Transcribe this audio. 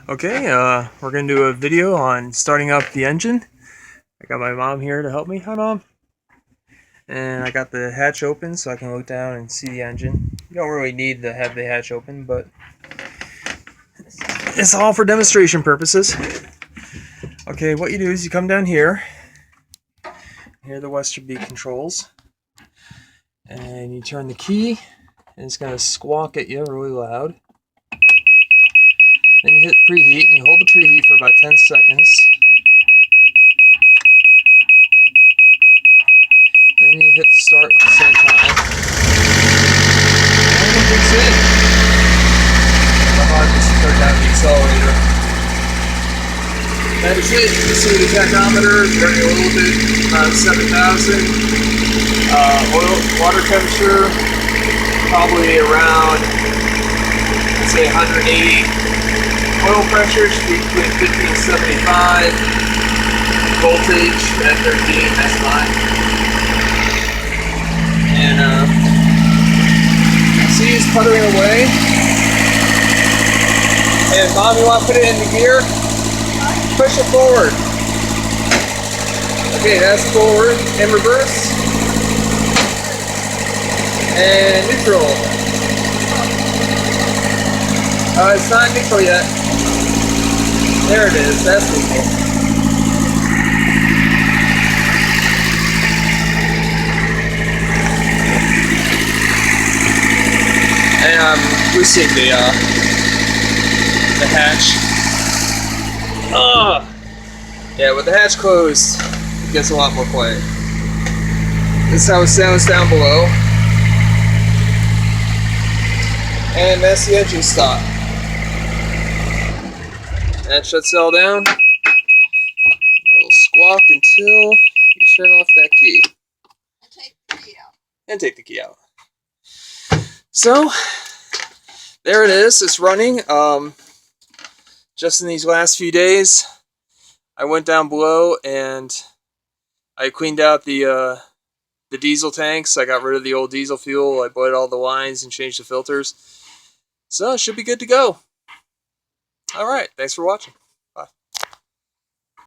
Okay, we're going to do a video on starting up the engine. I got my mom here to help me. Hi, Mom. And I got the hatch open so I can look down and see the engine. You don't really need to have the hatch open, but it's all for demonstration purposes. Okay, what you do is you come down here. Here are the Westerby controls. And you turn the key, and it's going to squawk at you really loud. Then you hit preheat, and you hold the preheat for about 10 seconds. Then you hit start at the same time. And it kicks in. I'll just turn down the accelerator. That is it. You can see the tachometer is running a little bit, about 7,000. Water temperature, probably around, let's say 180. Oil pressure should be between 50 and 75. Voltage at 13, that's fine. And see it's puttering away. And Mom, you want to put it into gear? Push it forward. Okay, that's forward and reverse. And neutral. It's not neutral yet. There it is, that's neutral. And I'm loosening the hatch. Yeah, with the hatch closed, it gets a lot more quiet. This is how it sounds down below. And that's the engine stop. That shuts it all down. It'll squawk until you turn off that key. And take the key out. And take the key out. So, there it is. It's running. Just in these last few days, I went down below and I cleaned out the diesel tanks. I got rid of the old diesel fuel. I bled all the lines and changed the filters. So it should be good to go. Alright, thanks for watching.